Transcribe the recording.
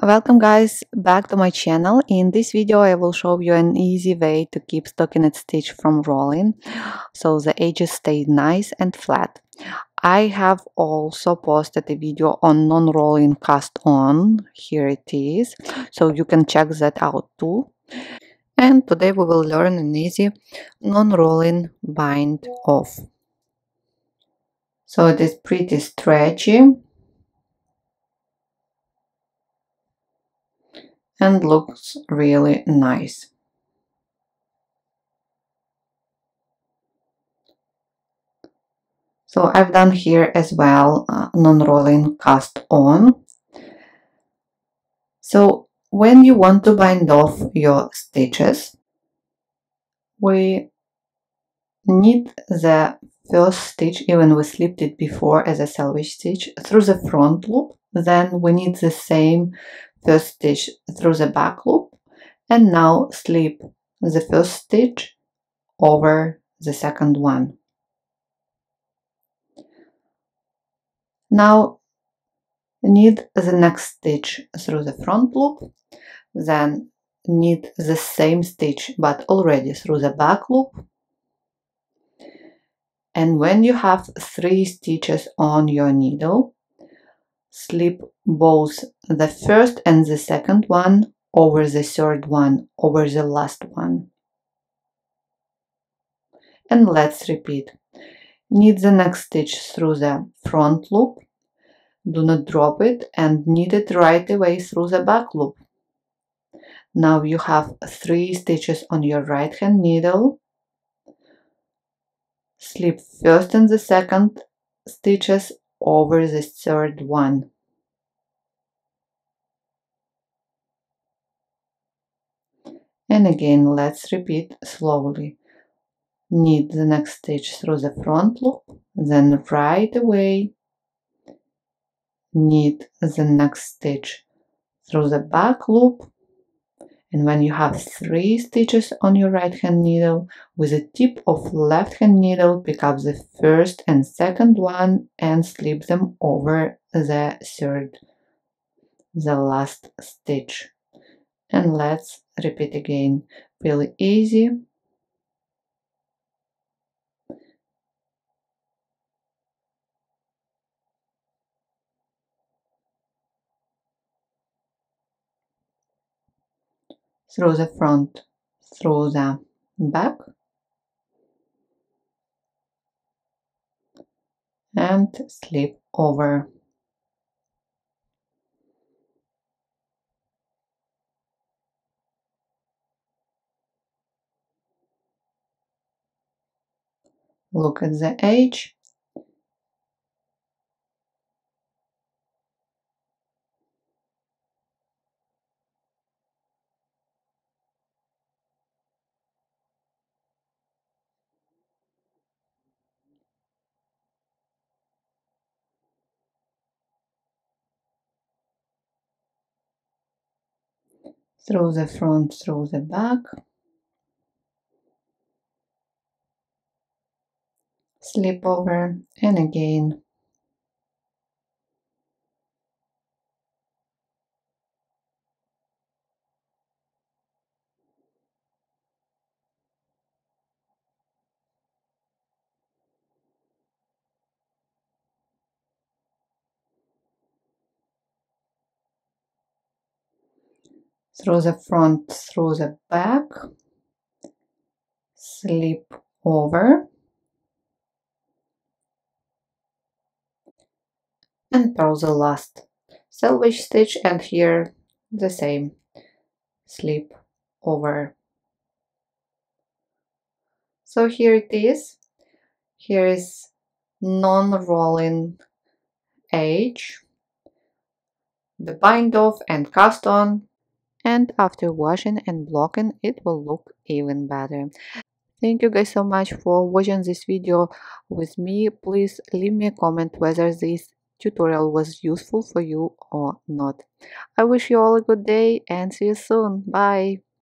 Welcome guys back to my channel. In this video I will show you an easy way to keep stockinette stitch from rolling so the edges stay nice and flat. I have also posted a video on non-rolling cast on. Here it is, so you can check that out too. And today we will learn an easy non-rolling bind off. So it is pretty stretchy and looks really nice. So I've done here as well non-rolling cast on. So when you want to bind off your stitches, we need the first stitch, even we slipped it before as a selvage stitch, through the front loop. Then we need the same first stitch through the back loop, and now slip the first stitch over the second one. Now knit the next stitch through the front loop, then knit the same stitch but already through the back loop. And when you have 3 stitches on your needle, slip both the first and the second one over the third one, over the last one. And let's repeat. Knit the next stitch through the front loop, do not drop it, and knit it right away through the back loop. Now you have 3 stitches on your right hand needle, slip first and the second stitches over the third one. And again, let's repeat slowly. Knit the next stitch through the front loop, then right away knit the next stitch through the back loop. And when you have 3 stitches on your right hand needle, with the tip of left hand needle pick up the first and second one and slip them over the third, the last stitch. And let's repeat again. Really easy. Through the front, through the back, and slip over. Look at the edge. Through the front, through the back, slip over, and again. Through the front, through the back, slip over, and purl the last selvage stitch, and here the same, slip over. So here it is. Here is non-rolling edge, the bind off and cast on, and after washing and blocking it will look even better. Thank you guys so much for watching this video with me. Please leave me a comment whether this tutorial was useful for you or not. I wish you all a good day and see you soon. Bye.